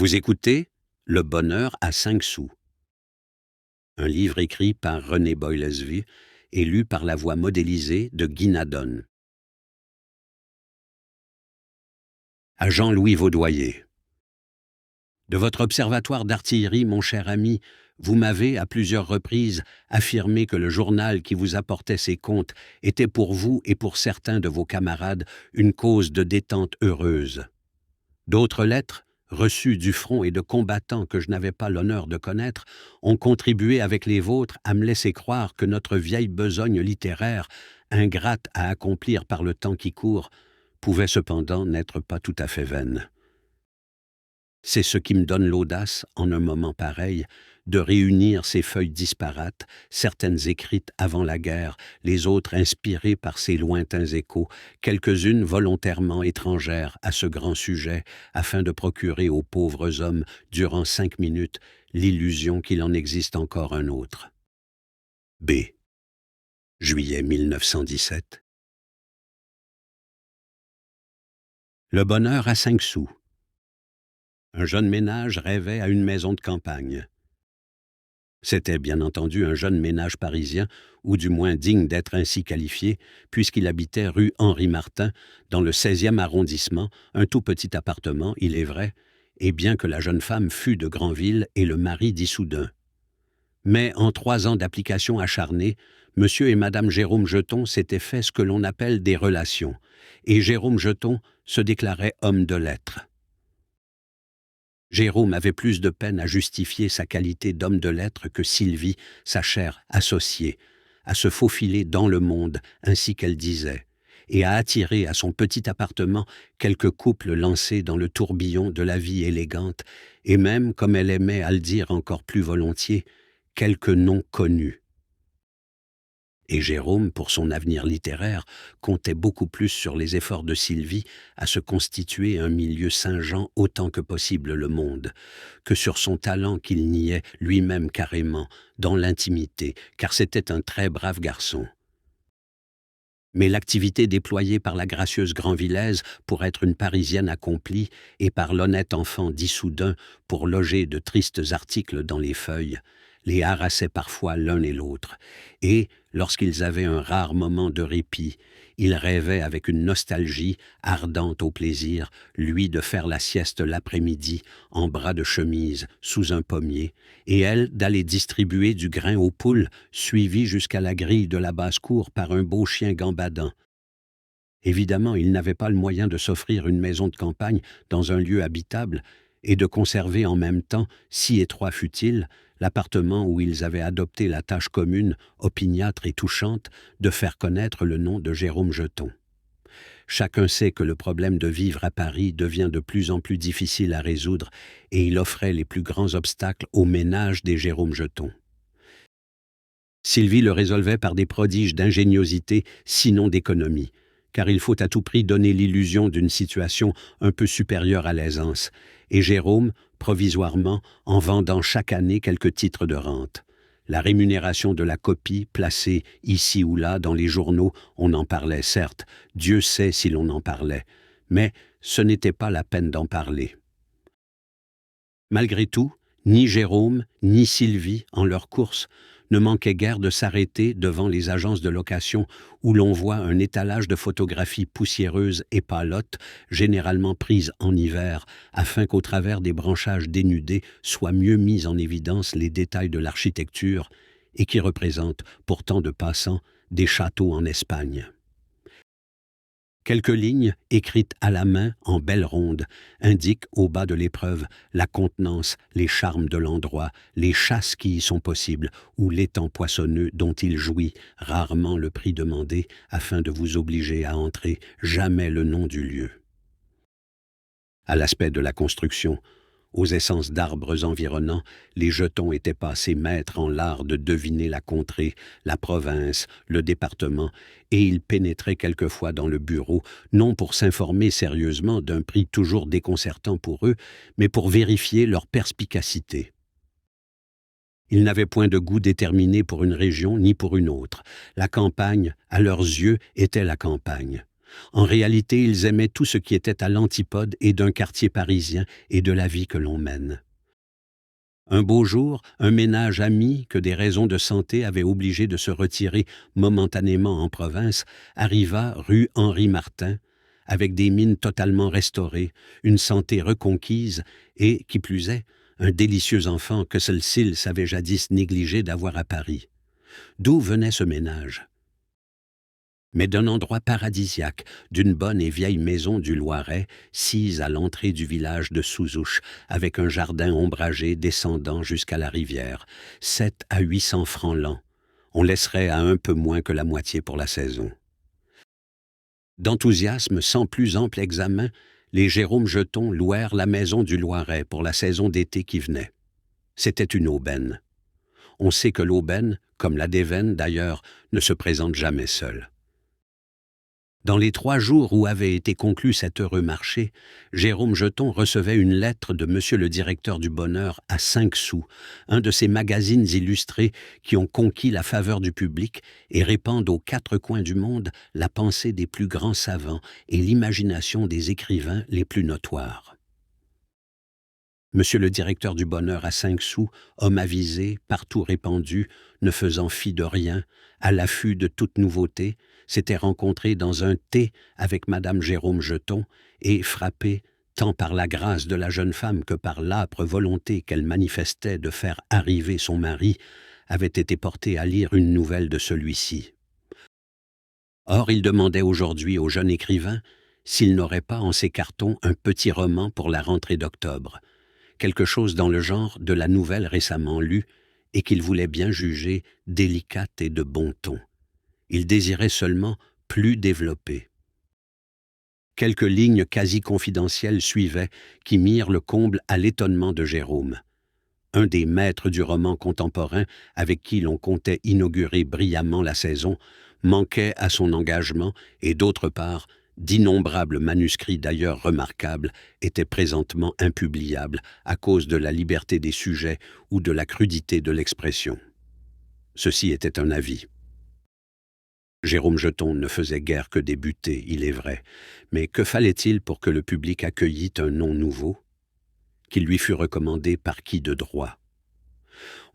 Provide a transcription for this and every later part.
Vous écoutez Le bonheur à 5 sous, un livre écrit par René Boylesve et lu par la voix modélisée de Guy Nadon. À Jean-Louis Vaudoyer. De votre observatoire d'artillerie, mon cher ami, vous m'avez, à plusieurs reprises, affirmé que le journal qui vous apportait ces comptes était pour vous et pour certains de vos camarades une cause de détente heureuse. D'autres lettres, reçues du front et de combattants que je n'avais pas l'honneur de connaître, ont contribué avec les vôtres à me laisser croire que notre vieille besogne littéraire, ingrate à accomplir par le temps qui court, pouvait cependant n'être pas tout à fait vaine. C'est ce qui me donne l'audace, en un moment pareil, de réunir ces feuilles disparates, certaines écrites avant la guerre, les autres inspirées par ces lointains échos, quelques-unes volontairement étrangères à ce grand sujet, afin de procurer aux pauvres hommes, durant 5 minutes, l'illusion qu'il en existe encore un autre. B. Juillet 1917. Le bonheur à 5 sous. Un jeune ménage rêvait à une maison de campagne. C'était bien entendu un jeune ménage parisien, ou du moins digne d'être ainsi qualifié, puisqu'il habitait rue Henri-Martin, dans le 16e arrondissement, un tout petit appartement, il est vrai, et bien que la jeune femme fût de Granville et le mari d'Issoudun. Mais en 3 ans d'application acharnée, monsieur et madame Jérôme Jeton s'étaient fait ce que l'on appelle des relations, et Jérôme Jeton se déclarait homme de lettres. Jérôme avait plus de peine à justifier sa qualité d'homme de lettres que Sylvie, sa chère associée, à se faufiler dans le monde, ainsi qu'elle disait, et à attirer à son petit appartement quelques couples lancés dans le tourbillon de la vie élégante, et même, comme elle aimait à le dire encore plus volontiers, quelques noms connus. Et Jérôme, pour son avenir littéraire, comptait beaucoup plus sur les efforts de Sylvie à se constituer un milieu Saint-Jean autant que possible le monde, que sur son talent qu'il niait lui-même carrément, dans l'intimité, car c'était un très brave garçon. Mais l'activité déployée par la gracieuse Granvillaise pour être une Parisienne accomplie et par l'honnête enfant d'Issoudun pour loger de tristes articles dans les feuilles, les harassait parfois l'un et l'autre, et, lorsqu'ils avaient un rare moment de répit, ils rêvaient avec une nostalgie ardente au plaisir, lui de faire la sieste l'après-midi, en bras de chemise, sous un pommier, et elle d'aller distribuer du grain aux poules, suivie jusqu'à la grille de la basse-cour par un beau chien gambadant. Évidemment, ils n'avaient pas le moyen de s'offrir une maison de campagne dans un lieu habitable, et de conserver en même temps, si étroit fût-il, l'appartement où ils avaient adopté la tâche commune, opiniâtre et touchante, de faire connaître le nom de Jérôme Jeton. Chacun sait que le problème de vivre à Paris devient de plus en plus difficile à résoudre, et il offrait les plus grands obstacles au ménage des Jérôme Jeton. Sylvie le résolvait par des prodiges d'ingéniosité, sinon d'économie, car il faut à tout prix donner l'illusion d'une situation un peu supérieure à l'aisance, et Jérôme, provisoirement, en vendant chaque année quelques titres de rente. La rémunération de la copie, placée ici ou là dans les journaux, on en parlait certes, Dieu sait si l'on en parlait, mais ce n'était pas la peine d'en parler. Malgré tout, ni Jérôme, ni Sylvie, en leur course, ne manquaient guère de s'arrêter devant les agences de location où l'on voit un étalage de photographies poussiéreuses et pâlottes, généralement prises en hiver, afin qu'au travers des branchages dénudés soient mieux mis en évidence les détails de l'architecture et qui représentent, pour tant de passants, des châteaux en Espagne. Quelques lignes, écrites à la main, en belles rondes, indiquent au bas de l'épreuve la contenance, les charmes de l'endroit, les chasses qui y sont possibles, ou l'étang poissonneux dont il jouit, rarement le prix demandé, afin de vous obliger à entrer, jamais le nom du lieu. À l'aspect de la construction, aux essences d'arbres environnants, les Jetons étaient passés maîtres en l'art de deviner la contrée, la province, le département, et ils pénétraient quelquefois dans le bureau, non pour s'informer sérieusement d'un prix toujours déconcertant pour eux, mais pour vérifier leur perspicacité. Ils n'avaient point de goût déterminé pour une région ni pour une autre. La campagne, à leurs yeux, était la campagne. En réalité, ils aimaient tout ce qui était à l'antipode et d'un quartier parisien et de la vie que l'on mène. Un beau jour, un ménage ami que des raisons de santé avaient obligé de se retirer momentanément en province arriva rue Henri Martin, avec des mines totalement restaurées, une santé reconquise et, qui plus est, un délicieux enfant que seul Syl savait jadis négligé d'avoir à Paris. D'où venait ce ménage? Mais d'un endroit paradisiaque, d'une bonne et vieille maison du Loiret, sise à l'entrée du village de Souzouche, avec un jardin ombragé descendant jusqu'à la rivière, 700 à 800 francs l'an. On laisserait à un peu moins que la moitié pour la saison. D'enthousiasme sans plus ample examen, les Jérôme Jeton louèrent la maison du Loiret pour la saison d'été qui venait. C'était une aubaine. On sait que l'aubaine, comme la déveine d'ailleurs, ne se présente jamais seule. Dans les 3 jours où avait été conclu cet heureux marché, Jérôme Jeton recevait une lettre de monsieur le directeur du Bonheur à 5 sous, un de ces magazines illustrés qui ont conquis la faveur du public et répandent aux 4 coins du monde la pensée des plus grands savants et l'imagination des écrivains les plus notoires. Monsieur le directeur du Bonheur à 5 sous, homme avisé, partout répandu, ne faisant fi de rien, à l'affût de toute nouveauté, s'était rencontré dans un thé avec madame Jérôme Jeton et, frappé tant par la grâce de la jeune femme que par l'âpre volonté qu'elle manifestait de faire arriver son mari, avait été porté à lire une nouvelle de celui-ci. Or, il demandait aujourd'hui au jeune écrivain s'il n'aurait pas en ses cartons un petit roman pour la rentrée d'octobre, quelque chose dans le genre de la nouvelle récemment lue et qu'il voulait bien juger délicate et de bon ton. Il désirait seulement plus développer. Quelques lignes quasi confidentielles suivaient qui mirent le comble à l'étonnement de Jérôme. Un des maîtres du roman contemporain avec qui l'on comptait inaugurer brillamment la saison manquait à son engagement et d'autre part, d'innombrables manuscrits d'ailleurs remarquables étaient présentement impubliables à cause de la liberté des sujets ou de la crudité de l'expression. Ceci était un avis. Jérôme Jeton ne faisait guère que débuter, il est vrai, mais que fallait-il pour que le public accueillît un nom nouveau, qu'il lui fût recommandé par qui de droit?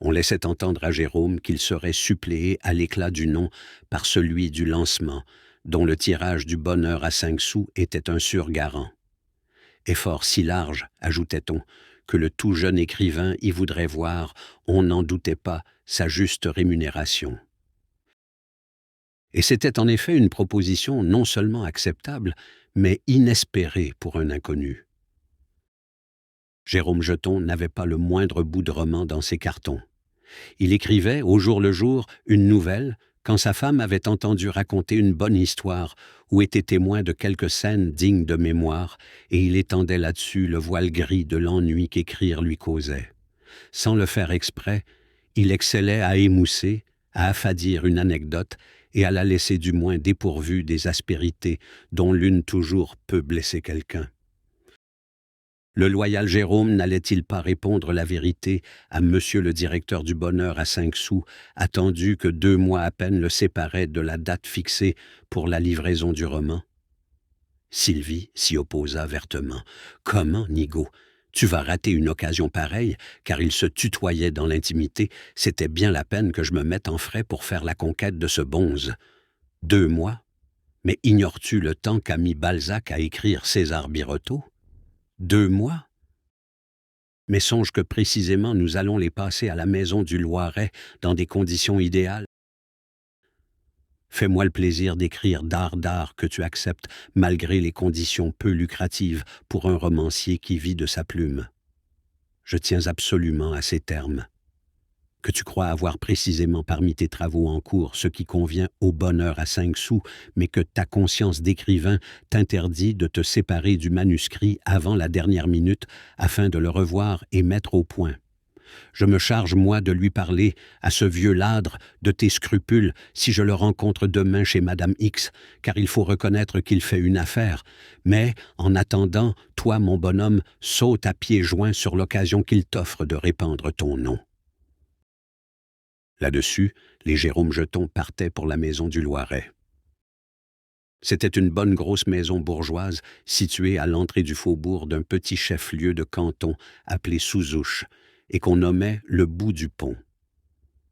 On laissait entendre à Jérôme qu'il serait suppléé à l'éclat du nom par celui du lancement, dont le tirage du Bonheur à 5 sous était un sûr garant. Effort si large, ajoutait-on, que le tout jeune écrivain y voudrait voir, on n'en doutait pas, sa juste rémunération. Et c'était en effet une proposition non seulement acceptable, mais inespérée pour un inconnu. Jérôme Jeton n'avait pas le moindre bout de roman dans ses cartons. Il écrivait, au jour le jour, une nouvelle, quand sa femme avait entendu raconter une bonne histoire ou était témoin de quelques scènes dignes de mémoire, et il étendait là-dessus le voile gris de l'ennui qu'écrire lui causait. Sans le faire exprès, il excellait à émousser, à affadir une anecdote et à la laisser du moins dépourvue des aspérités dont l'une toujours peut blesser quelqu'un. Le loyal Jérôme n'allait-il pas répondre la vérité à monsieur le directeur du Bonheur à 5 sous, attendu que 2 mois à peine le séparaient de la date fixée pour la livraison du roman? Sylvie s'y opposa vertement. « Comment, Nigaud? Tu vas rater une occasion pareille, car il se tutoyait dans l'intimité. C'était bien la peine que je me mette en frais pour faire la conquête de ce bonze. 2 mois? Mais ignores-tu le temps qu'a mis Balzac à écrire César Birotteau? 2 mois? Mais songe que précisément nous allons les passer à la maison du Loiret dans des conditions idéales. Fais-moi le plaisir d'écrire d'art que tu acceptes malgré les conditions peu lucratives pour un romancier qui vit de sa plume. Je tiens absolument à ces termes. Que tu crois avoir précisément parmi tes travaux en cours ce qui convient au Bonheur à 5 sous, mais que ta conscience d'écrivain t'interdit de te séparer du manuscrit avant la dernière minute afin de le revoir et mettre au point. Je me charge, moi, de lui parler, à ce vieux ladre, de tes scrupules, si je le rencontre demain chez Madame X, car il faut reconnaître qu'il fait une affaire. Mais, en attendant, toi, mon bonhomme, saute à pieds joints sur l'occasion qu'il t'offre de répandre ton nom. » Là-dessus, les Jérôme Jeton partaient pour la maison du Loiret. C'était une bonne grosse maison bourgeoise située à l'entrée du faubourg d'un petit chef-lieu de canton appelé Souzouche et qu'on nommait le bout du pont.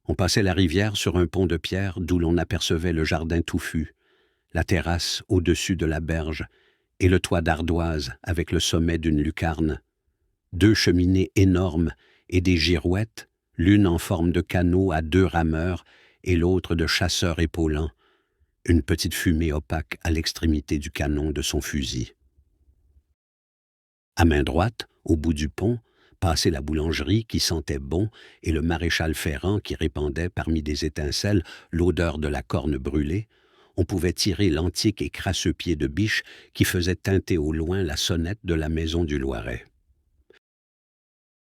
On passait la rivière sur un pont de pierre d'où l'on apercevait le jardin touffu, la terrasse au-dessus de la berge et le toit d'ardoise avec le sommet d'une lucarne. 2 cheminées énormes et des girouettes, l'une en forme de canot à 2 rameurs et l'autre de chasseur épaulant, une petite fumée opaque à l'extrémité du canon de son fusil. À main droite, au bout du pont, passait la boulangerie qui sentait bon et le maréchal Ferrand qui répandait parmi des étincelles l'odeur de la corne brûlée, on pouvait tirer l'antique et crasseux pied de biche qui faisait tinter au loin la sonnette de la maison du Loiret.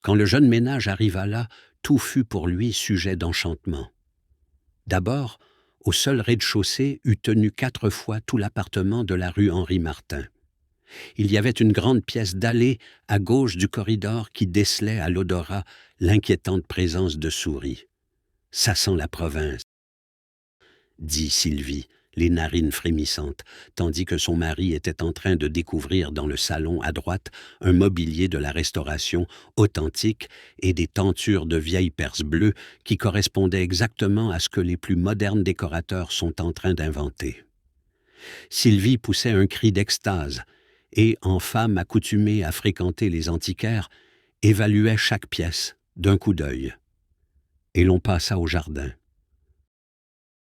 Quand le jeune ménage arriva là, tout fut pour lui sujet d'enchantement. D'abord, au seul rez-de-chaussée eût tenu 4 fois tout l'appartement de la rue Henri-Martin. Il y avait une grande pièce dallée à gauche du corridor qui décelait à l'odorat l'inquiétante présence de souris. « Ça sent la province », dit Sylvie, les narines frémissantes, tandis que son mari était en train de découvrir dans le salon à droite un mobilier de la Restauration authentique et des tentures de vieilles perses bleues qui correspondaient exactement à ce que les plus modernes décorateurs sont en train d'inventer. Sylvie poussait un cri d'extase et, en femme accoutumée à fréquenter les antiquaires, évaluait chaque pièce d'un coup d'œil. Et l'on passa au jardin.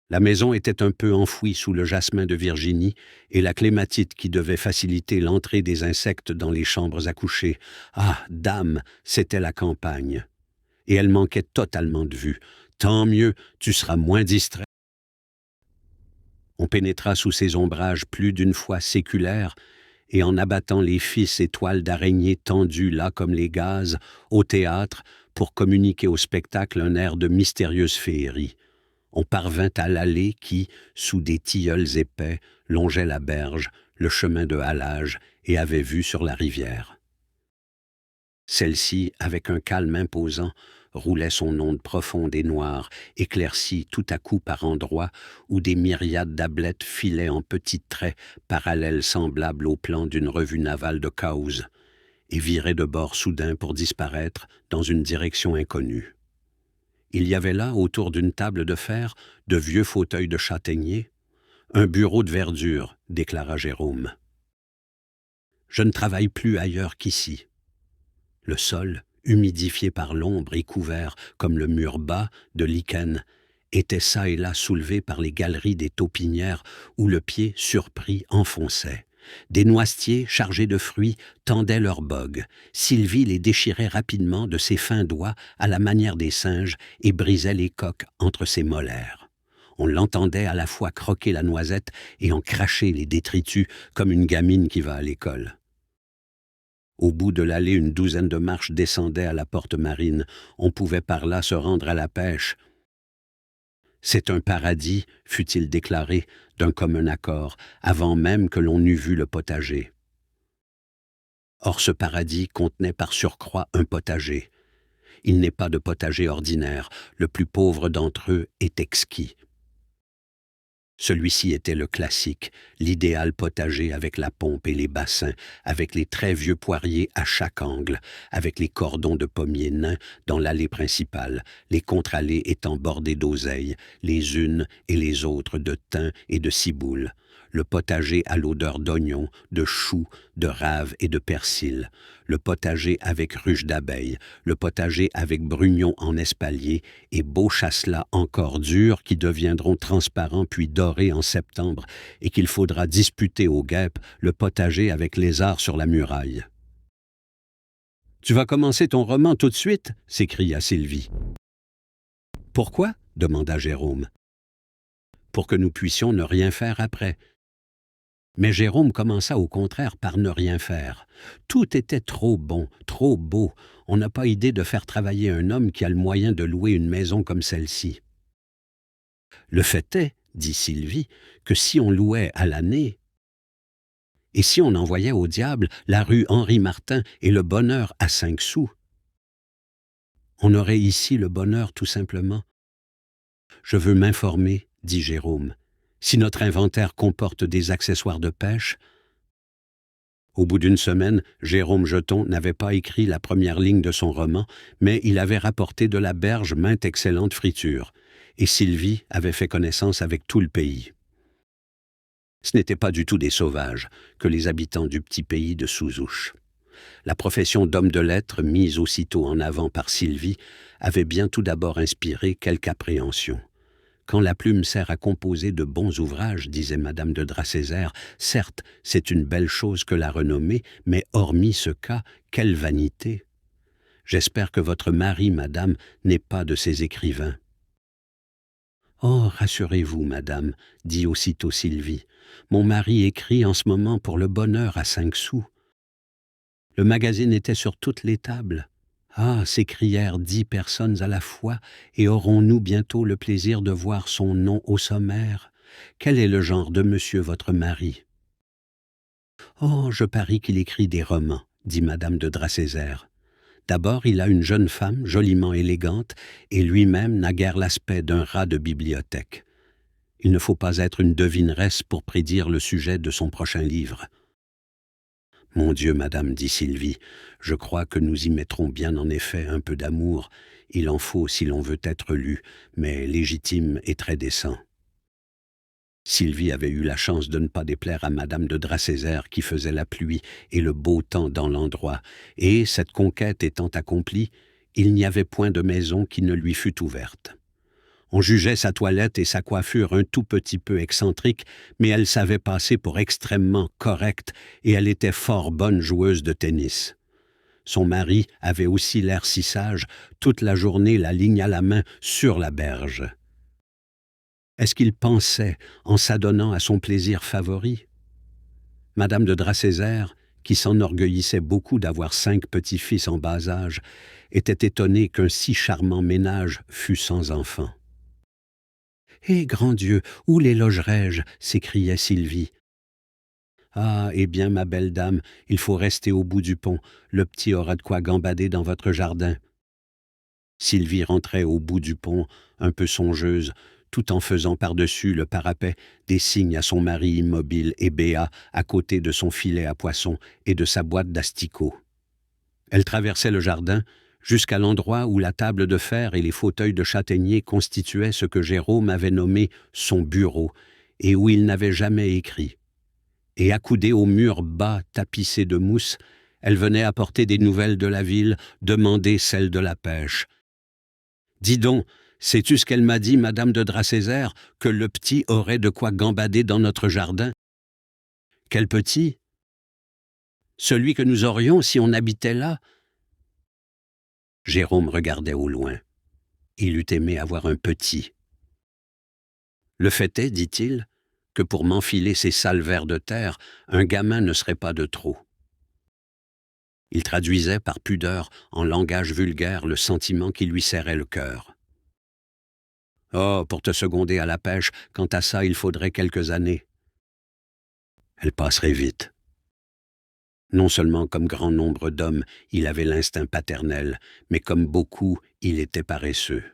La maison était un peu enfouie sous le jasmin de Virginie et la clématite qui devait faciliter l'entrée des insectes dans les chambres à coucher. Ah, dame, c'était la campagne. Et elle manquait totalement de vue. Tant mieux, tu seras moins distrait. On pénétra sous ces ombrages plus d'une fois séculaires, et en abattant les fils et toiles d'araignées tendues là comme les gazes, au théâtre, pour communiquer au spectacle un air de mystérieuse féerie. On parvint à l'allée qui, sous des tilleuls épais, longeait la berge, le chemin de halage, et avait vue sur la rivière. Celle-ci, avec un calme imposant, roulait son onde profonde et noire, éclaircie tout à coup par endroits où des myriades d'ablettes filaient en petits traits parallèles semblables au plan d'une revue navale de Causse, et viraient de bord soudain pour disparaître dans une direction inconnue. Il y avait là, autour d'une table de fer, de vieux fauteuils de châtaignier, un bureau de verdure, déclara Jérôme. Je ne travaille plus ailleurs qu'ici. Le sol, humidifié par l'ombre et couvert, comme le mur bas, de lichen, était çà et là soulevé par les galeries des taupinières où le pied, surpris, enfonçait. Des noisetiers, chargés de fruits, tendaient leurs bogues. Sylvie les déchirait rapidement de ses fins doigts à la manière des singes et brisait les coques entre ses molaires. On l'entendait à la fois croquer la noisette et en cracher les détritus comme une gamine qui va à l'école. Au bout de l'allée, une douzaine de marches descendaient à la porte marine. On pouvait par là se rendre à la pêche. C'est un paradis, fut-il déclaré, d'un commun accord, avant même que l'on eût vu le potager. Or ce paradis contenait par surcroît un potager. Il n'est pas de potager ordinaire, le plus pauvre d'entre eux est exquis. Celui-ci était le classique, l'idéal potager avec la pompe et les bassins, avec les très vieux poiriers à chaque angle, avec les cordons de pommiers nains dans l'allée principale, les contre-allées étant bordées d'oseilles, les unes et les autres de thym et de ciboule. Le potager à l'odeur d'oignons, de choux, de raves et de persil, le potager avec ruches d'abeilles, le potager avec brugnons en espalier et beaux chasselas encore durs qui deviendront transparents puis dorés en septembre et qu'il faudra disputer aux guêpes, le potager avec lézards sur la muraille. « Tu vas commencer ton roman tout de suite ?» s'écria Sylvie. « Pourquoi ?» demanda Jérôme. « Pour que nous puissions ne rien faire après. » Mais Jérôme commença au contraire par ne rien faire. Tout était trop bon, trop beau. On n'a pas idée de faire travailler un homme qui a le moyen de louer une maison comme celle-ci. Le fait est, dit Sylvie, que si on louait à l'année, et si on envoyait au diable la rue Henri-Martin et le bonheur à 5 sous, on aurait ici le bonheur tout simplement. Je veux m'informer, dit Jérôme. Si notre inventaire comporte des accessoires de pêche, au bout d'une semaine, Jérôme Jeton n'avait pas écrit la première ligne de son roman, mais il avait rapporté de la berge maintes excellentes fritures, et Sylvie avait fait connaissance avec tout le pays. Ce n'étaient pas du tout des sauvages que les habitants du petit pays de Souzouche. La profession d'homme de lettres, mise aussitôt en avant par Sylvie, avait bien tout d'abord inspiré quelque appréhension. Quand la plume sert à composer de bons ouvrages, disait Madame de Dracézère, certes, c'est une belle chose que la renommée, mais hormis ce cas, quelle vanité! J'espère que votre mari, madame, n'est pas de ces écrivains. Oh, rassurez-vous, madame, dit aussitôt Sylvie. Mon mari écrit en ce moment pour le bonheur à 5 sous. Le magazine était sur toutes les tables. Ah, s'écrièrent 10 personnes à la fois, et aurons-nous bientôt le plaisir de voir son nom au sommaire? Quel est le genre de monsieur votre mari? Oh, je parie qu'il écrit des romans, dit Madame de Dracézère. D'abord, il a une jeune femme joliment élégante, et lui-même n'a guère l'aspect d'un rat de bibliothèque. Il ne faut pas être une devineresse pour prédire le sujet de son prochain livre. Mon Dieu, madame, dit Sylvie, je crois que nous y mettrons bien en effet un peu d'amour. Il en faut si l'on veut être lu, mais légitime et très décent. Sylvie avait eu la chance de ne pas déplaire à madame de Dracézère qui faisait la pluie et le beau temps dans l'endroit, et, cette conquête étant accomplie, il n'y avait point de maison qui ne lui fût ouverte. On jugeait sa toilette et sa coiffure un tout petit peu excentriques, mais elle savait passer pour extrêmement correcte et elle était fort bonne joueuse de tennis. Son mari avait aussi l'air si sage, toute la journée la ligne à la main sur la berge. Est-ce qu'il pensait en s'adonnant à son plaisir favori? Madame de Dracézère, qui s'enorgueillissait beaucoup d'avoir 5 petits-fils en bas âge, était étonnée qu'un si charmant ménage fût sans enfants. « Eh, grand Dieu, où les logerais-je » s'écriait Sylvie. « Ah, eh bien, ma belle dame, il faut rester au bout du pont. Le petit aura de quoi gambader dans votre jardin. » Sylvie rentrait au bout du pont, un peu songeuse, tout en faisant par-dessus le parapet des signes à son mari immobile et béat à côté de son filet à poisson et de sa boîte d'asticots. Elle traversait le jardin, jusqu'à l'endroit où la table de fer et les fauteuils de châtaignier constituaient ce que Jérôme avait nommé son bureau, et où il n'avait jamais écrit. Et accoudée au mur bas tapissé de mousse, elle venait apporter des nouvelles de la ville, demander celles de la pêche. « Dis donc, sais-tu ce qu'elle m'a dit, madame de Dracézère, que le petit aurait de quoi gambader dans notre jardin? »« Quel petit? »« Celui que nous aurions si on habitait là. » Jérôme regardait au loin. Il eût aimé avoir un petit. « Le fait est, dit-il, que pour m'enfiler ces sales vers de terre, un gamin ne serait pas de trop. » Il traduisait par pudeur en langage vulgaire le sentiment qui lui serrait le cœur. « Oh, pour te seconder à la pêche, quant à ça, il faudrait quelques années. » Elle passerait vite. Non seulement comme grand nombre d'hommes, il avait l'instinct paternel, mais comme beaucoup, il était paresseux.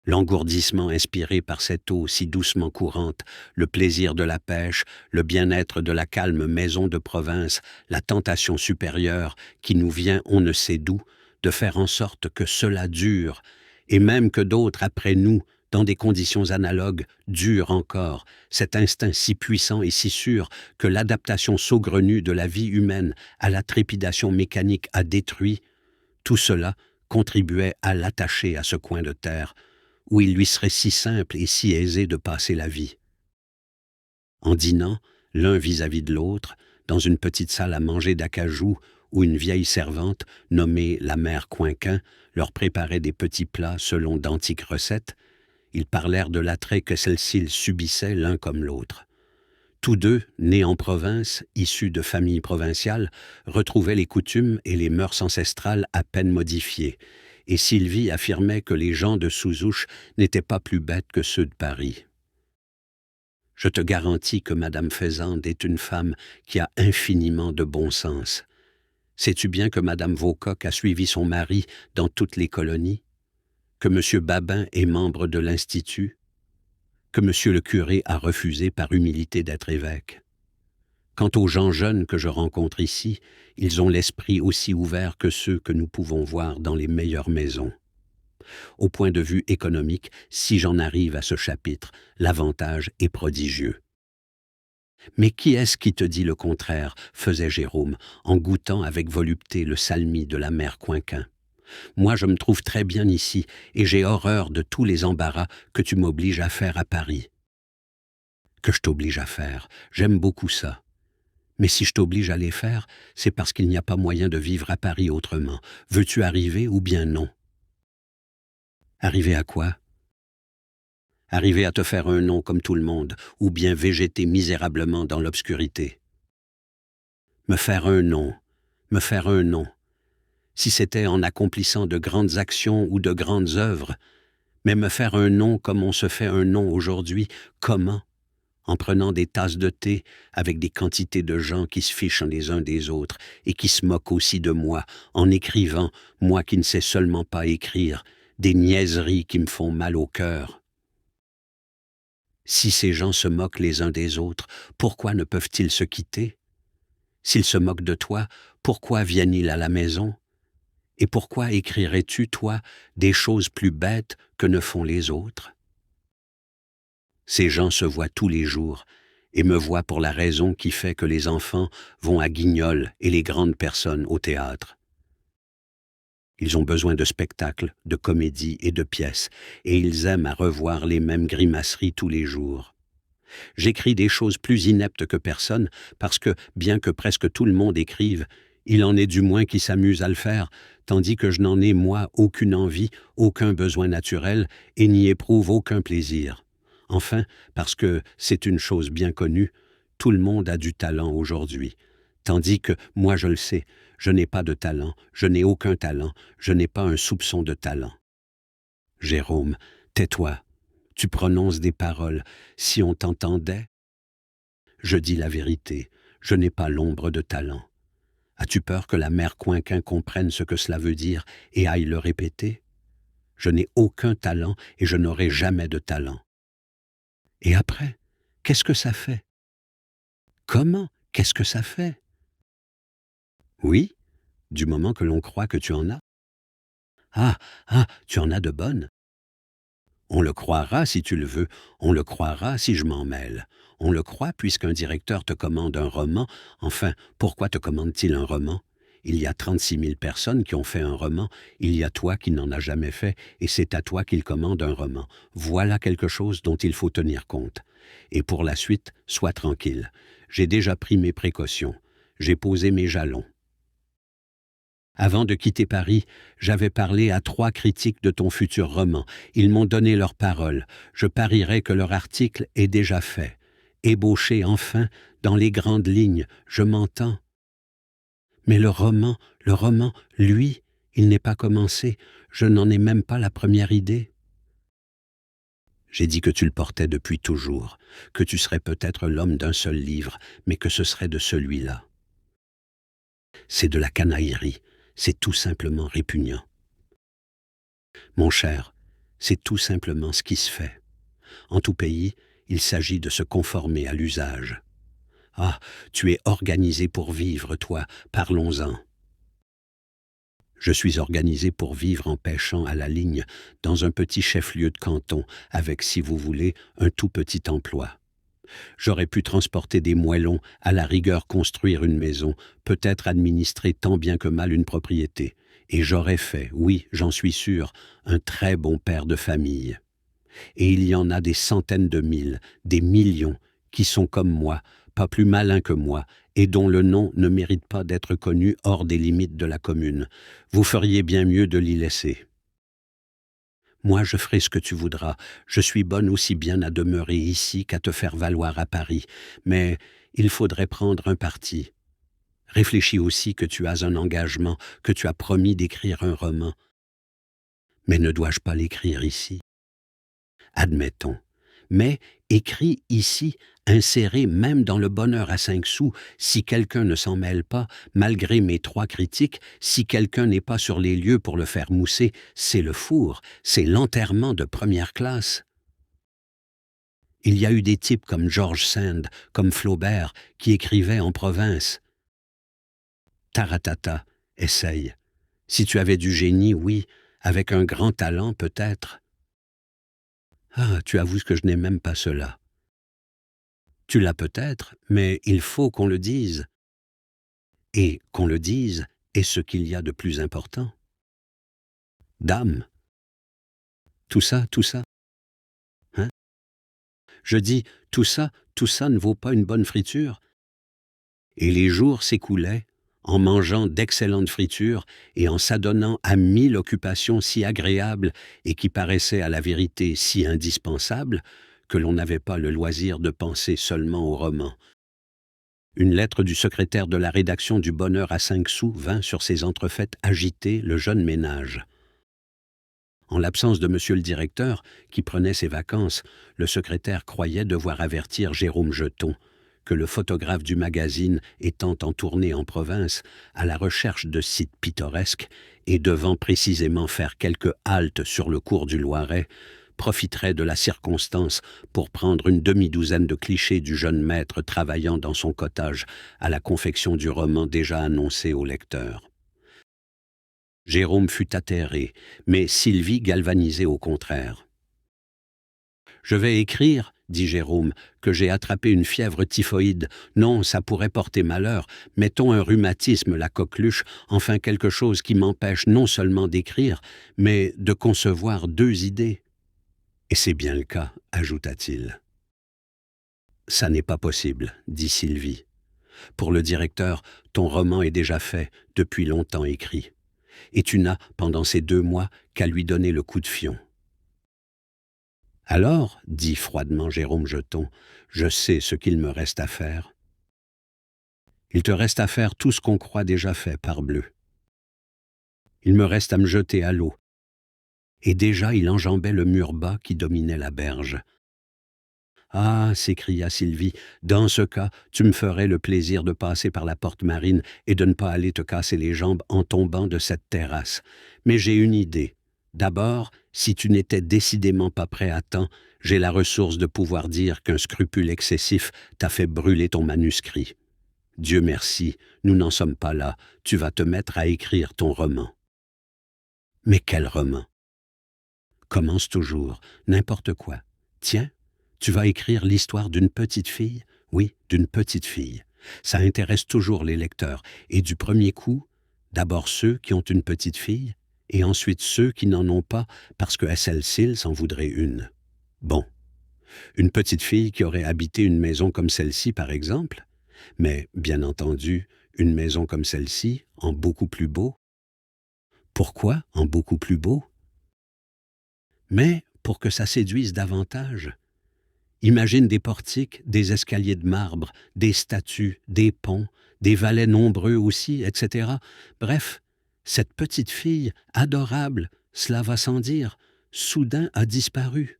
L'engourdissement inspiré par cette eau si doucement courante, le plaisir de la pêche, le bien-être de la calme maison de province, la tentation supérieure qui nous vient on ne sait d'où, de faire en sorte que cela dure, et même que d'autres après nous, dans des conditions analogues, durent encore, cet instinct si puissant et si sûr que l'adaptation saugrenue de la vie humaine à la trépidation mécanique a détruit, tout cela contribuait à l'attacher à ce coin de terre, où il lui serait si simple et si aisé de passer la vie. En dînant, l'un vis-à-vis de l'autre, dans une petite salle à manger d'acajou, où une vieille servante, nommée la mère Coinquin, leur préparait des petits plats selon d'antiques recettes, ils parlèrent de l'attrait que celle-ci subissait l'un comme l'autre. Tous deux, nés en province, issus de familles provinciales, retrouvaient les coutumes et les mœurs ancestrales à peine modifiées, et Sylvie affirmait que les gens de Souzouche n'étaient pas plus bêtes que ceux de Paris. « Je te garantis que Madame Faisande est une femme qui a infiniment de bon sens. Sais-tu bien que Madame Vaucoq a suivi son mari dans toutes les colonies? Que Monsieur Babin est membre de l'Institut? que monsieur le curé a refusé par humilité d'être évêque. Quant aux gens jeunes que je rencontre ici, ils ont l'esprit aussi ouvert que ceux que nous pouvons voir dans les meilleures maisons. Au point de vue économique, si j'en arrive à ce chapitre, l'avantage est prodigieux. Mais qui est-ce qui te dit le contraire, faisait Jérôme, en goûtant avec volupté le salmi de la mère Coinquin. Moi, je me trouve très bien ici, et j'ai horreur de tous les embarras que tu m'obliges à faire à Paris. Que je t'oblige à faire, j'aime beaucoup ça. Mais si je t'oblige à les faire, c'est parce qu'il n'y a pas moyen de vivre à Paris autrement. Veux-tu arriver ou bien non? Arriver à quoi? Arriver à te faire un nom comme tout le monde, ou bien végéter misérablement dans l'obscurité. Me faire un nom, me faire un nom. Si c'était en accomplissant de grandes actions ou de grandes œuvres, mais me faire un nom comme on se fait un nom aujourd'hui, comment? En prenant des tasses de thé avec des quantités de gens qui se fichent les uns des autres et qui se moquent aussi de moi, en écrivant, moi qui ne sais seulement pas écrire, des niaiseries qui me font mal au cœur. Si ces gens se moquent les uns des autres, pourquoi ne peuvent-ils se quitter? S'ils se moquent de toi, pourquoi viennent-ils à la maison? Et pourquoi écrirais-tu, toi, des choses plus bêtes que ne font les autres? Ces gens se voient tous les jours, et me voient pour la raison qui fait que les enfants vont à Guignol et les grandes personnes au théâtre. Ils ont besoin de spectacles, de comédies et de pièces, et ils aiment à revoir les mêmes grimaceries tous les jours. J'écris des choses plus ineptes que personne, parce que, bien que presque tout le monde écrive, il en est du moins qui s'amuse à le faire, tandis que je n'en ai, moi, aucune envie, aucun besoin naturel, et n'y éprouve aucun plaisir. Enfin, parce que c'est une chose bien connue, tout le monde a du talent aujourd'hui, tandis que, moi je le sais, je n'ai pas de talent, je n'ai aucun talent, je n'ai pas un soupçon de talent. Jérôme, tais-toi, tu prononces des paroles, si on t'entendait. Je dis la vérité, je n'ai pas l'ombre de talent. As-tu peur que la mère Coinquin comprenne ce que cela veut dire et aille le répéter? Je n'ai aucun talent et je n'aurai jamais de talent. Et après, qu'est-ce que ça fait? Comment? Qu'est-ce que ça fait? Oui, du moment que l'on croit que tu en as. Ah, ah, tu en as de bonnes. On le croira si tu le veux, on le croira si je m'en mêle. On le croit puisqu'un directeur te commande un roman. Enfin, pourquoi te commande-t-il un roman? Il y a 36 000 personnes qui ont fait un roman, il y a toi qui n'en as jamais fait, et c'est à toi qu'il commande un roman. Voilà quelque chose dont il faut tenir compte. Et pour la suite, sois tranquille. J'ai déjà pris mes précautions. J'ai posé mes jalons. Avant de quitter Paris, j'avais parlé à 3 critiques de ton futur roman. Ils m'ont donné leur parole. Je parierais que leur article est déjà fait. Ébauché enfin, dans les grandes lignes, je m'entends. Mais le roman, lui, il n'est pas commencé. Je n'en ai même pas la première idée. J'ai dit que tu le portais depuis toujours, que tu serais peut-être l'homme d'un seul livre, mais que ce serait de celui-là. C'est de la canaillerie. C'est tout simplement répugnant. Mon cher, c'est tout simplement ce qui se fait. En tout pays, il s'agit de se conformer à l'usage. Ah, tu es organisé pour vivre, toi, parlons-en. Je suis organisé pour vivre en pêchant à la ligne dans un petit chef-lieu de canton avec, si vous voulez, un tout petit emploi. J'aurais pu transporter des moellons, à la rigueur construire une maison, peut-être administrer tant bien que mal une propriété. Et j'aurais fait, oui, j'en suis sûr, un très bon père de famille. Et il y en a des centaines de mille, des millions, qui sont comme moi, pas plus malins que moi, et dont le nom ne mérite pas d'être connu hors des limites de la commune. Vous feriez bien mieux de l'y laisser. Moi, je ferai ce que tu voudras. Je suis bonne aussi bien à demeurer ici qu'à te faire valoir à Paris. Mais il faudrait prendre un parti. Réfléchis aussi que tu as un engagement, que tu as promis d'écrire un roman. Mais ne dois-je pas l'écrire ici? Admettons. Mais écrit ici, inséré même dans le bonheur à 5 sous, si quelqu'un ne s'en mêle pas, malgré mes 3 critiques, si quelqu'un n'est pas sur les lieux pour le faire mousser, c'est le four, c'est l'enterrement de première classe. Il y a eu des types comme George Sand, comme Flaubert, qui écrivaient en province. Taratata, essaye. Si tu avais du génie, oui, avec un grand talent peut-être. Ah, tu avoues que je n'ai même pas cela. Tu l'as peut-être, mais il faut qu'on le dise. Et qu'on le dise est ce qu'il y a de plus important. Dame, tout ça, hein? Je dis, tout ça ne vaut pas une bonne friture. Et les jours s'écoulaient, en mangeant d'excellentes fritures et en s'adonnant à 1000 occupations si agréables et qui paraissaient à la vérité si indispensables, que l'on n'avait pas le loisir de penser seulement au roman. Une lettre du secrétaire de la rédaction du Bonheur à 5 sous vint sur ces entrefaites agiter le jeune ménage. En l'absence de monsieur le directeur, qui prenait ses vacances, le secrétaire croyait devoir avertir Jérôme Jeton, que le photographe du magazine, étant en tournée en province, à la recherche de sites pittoresques, et devant précisément faire quelques haltes sur le cours du Loiret, profiterait de la circonstance pour prendre une demi-douzaine de clichés du jeune maître travaillant dans son cottage à la confection du roman déjà annoncé au lecteur. Jérôme fut atterré, mais Sylvie galvanisée au contraire. « Je vais écrire, dit Jérôme, que j'ai attrapé une fièvre typhoïde. Non, ça pourrait porter malheur. Mettons un rhumatisme, la coqueluche, enfin quelque chose qui m'empêche non seulement d'écrire, mais de concevoir 2 idées. Et c'est bien le cas, ajouta-t-il. Ça n'est pas possible, dit Sylvie. Pour le directeur, ton roman est déjà fait, depuis longtemps écrit. Et tu n'as, pendant ces 2 mois, qu'à lui donner le coup de fion. Alors, dit froidement Jérôme Jeton, je sais ce qu'il me reste à faire. Il te reste à faire tout ce qu'on croit déjà fait, parbleu. Il me reste à me jeter à l'eau. Et déjà il enjambait le mur bas qui dominait la berge. Ah, s'écria Sylvie, dans ce cas, tu me ferais le plaisir de passer par la porte marine et de ne pas aller te casser les jambes en tombant de cette terrasse. Mais j'ai une idée. D'abord, si tu n'étais décidément pas prêt à temps, j'ai la ressource de pouvoir dire qu'un scrupule excessif t'a fait brûler ton manuscrit. Dieu merci, nous n'en sommes pas là, tu vas te mettre à écrire ton roman. Mais quel roman? Commence toujours, n'importe quoi. Tiens, tu vas écrire l'histoire d'une petite fille? Oui, d'une petite fille. Ça intéresse toujours les lecteurs. Et du premier coup, d'abord ceux qui ont une petite fille, et ensuite ceux qui n'en ont pas parce que SL s'en voudrait une. Bon, une petite fille qui aurait habité une maison comme celle-ci, par exemple, mais, bien entendu, une maison comme celle-ci, en beaucoup plus beau. Pourquoi en beaucoup plus beau? Mais pour que ça séduise davantage. Imagine des portiques, des escaliers de marbre, des statues, des ponts, des valets nombreux aussi, etc. Bref, cette petite fille, adorable, cela va sans dire, soudain a disparu.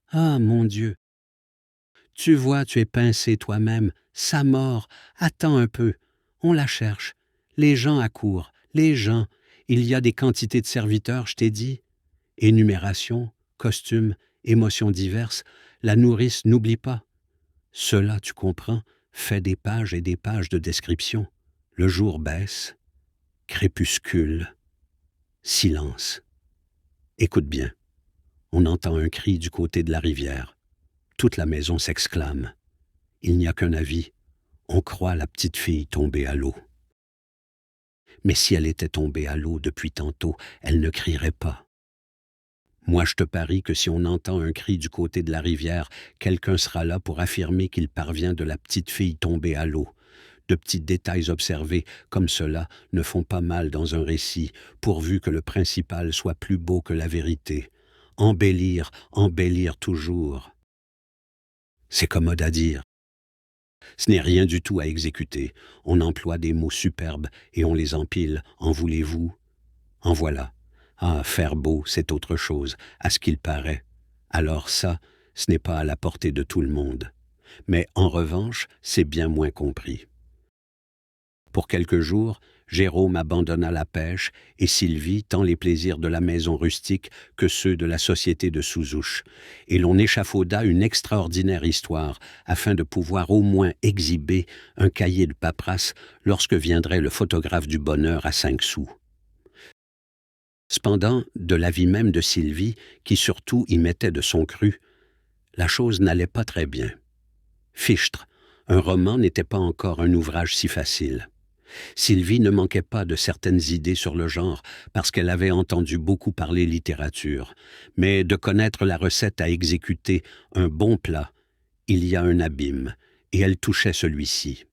Ah, mon Dieu! Tu vois, tu es pincé toi-même, sa mort, attends un peu, on la cherche, les gens accourent, les gens, il y a des quantités de serviteurs, je t'ai dit. Énumération, costumes, émotions diverses, la nourrice n'oublie pas. Cela, tu comprends, fait des pages et des pages de description. Le jour baisse, crépuscule, silence. Écoute bien, on entend un cri du côté de la rivière. Toute la maison s'exclame. Il n'y a qu'un avis, on croit la petite fille tombée à l'eau. Mais si elle était tombée à l'eau depuis tantôt, elle ne crierait pas. Moi, je te parie que si on entend un cri du côté de la rivière, quelqu'un sera là pour affirmer qu'il parvient de la petite fille tombée à l'eau. De petits détails observés comme cela ne font pas mal dans un récit, pourvu que le principal soit plus beau que la vérité. Embellir, embellir toujours. C'est commode à dire. Ce n'est rien du tout à exécuter. On emploie des mots superbes et on les empile. En voulez-vous? En voilà. Ah, faire beau, c'est autre chose, à ce qu'il paraît. Alors ça, ce n'est pas à la portée de tout le monde. Mais en revanche, c'est bien moins compris. Pour quelques jours, Jérôme abandonna la pêche et Sylvie tant les plaisirs de la maison rustique que ceux de la société de Souzouche, et l'on échafauda une extraordinaire histoire afin de pouvoir au moins exhiber un cahier de paperasse lorsque viendrait le photographe du bonheur à 5 sous. Cependant, de l'avis même de Sylvie, qui surtout y mettait de son cru, la chose n'allait pas très bien. Fichtre, un roman n'était pas encore un ouvrage si facile. Sylvie ne manquait pas de certaines idées sur le genre parce qu'elle avait entendu beaucoup parler littérature, mais de connaître la recette à exécuter un bon plat, il y a un abîme, et elle touchait celui-ci.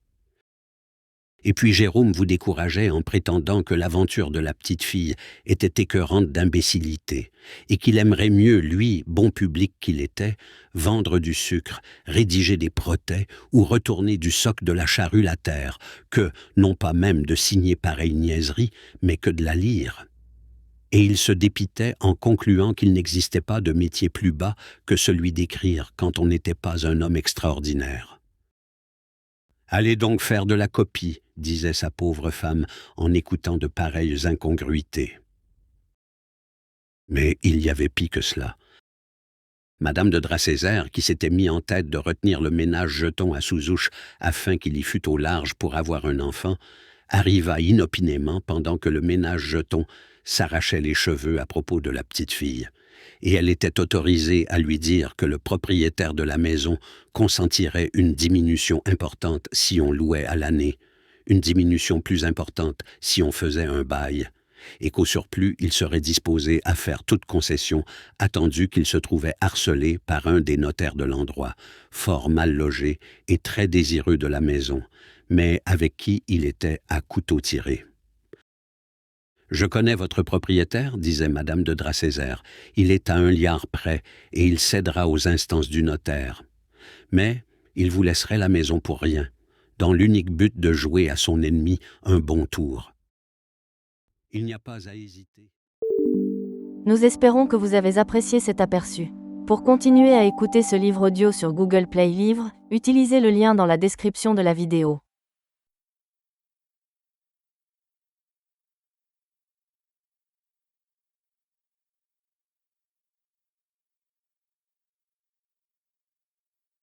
Et puis Jérôme vous décourageait en prétendant que l'aventure de la petite fille était écœurante d'imbécilité, et qu'il aimerait mieux, lui, bon public qu'il était, vendre du sucre, rédiger des protets ou retourner du soc de la charrue la terre, que, non pas même de signer pareille niaiserie, mais que de la lire. Et il se dépitait en concluant qu'il n'existait pas de métier plus bas que celui d'écrire quand on n'était pas un homme extraordinaire. « Allez donc faire de la copie », disait sa pauvre femme en écoutant de pareilles incongruités. Mais il y avait pis que cela. Madame de Dracézère, qui s'était mis en tête de retenir le ménage jeton à Souzouche afin qu'il y fût au large pour avoir un enfant, arriva inopinément pendant que le ménage jeton s'arrachait les cheveux à propos de la petite fille, et elle était autorisée à lui dire que le propriétaire de la maison consentirait une diminution importante si on louait à l'année, une diminution plus importante si on faisait un bail, et qu'au surplus il serait disposé à faire toute concession, attendu qu'il se trouvait harcelé par un des notaires de l'endroit, fort mal logé et très désireux de la maison, mais avec qui il était à couteau tiré. « Je connais votre propriétaire, disait madame de Dracézère. Il est à 1 liard près, et il cédera aux instances du notaire. Mais il vous laisserait la maison pour rien, dans l'unique but de jouer à son ennemi un bon tour. Il n'y a pas à hésiter. » Nous espérons que vous avez apprécié cet aperçu. Pour continuer à écouter ce livre audio sur Google Play Livres, utilisez le lien dans la description de la vidéo.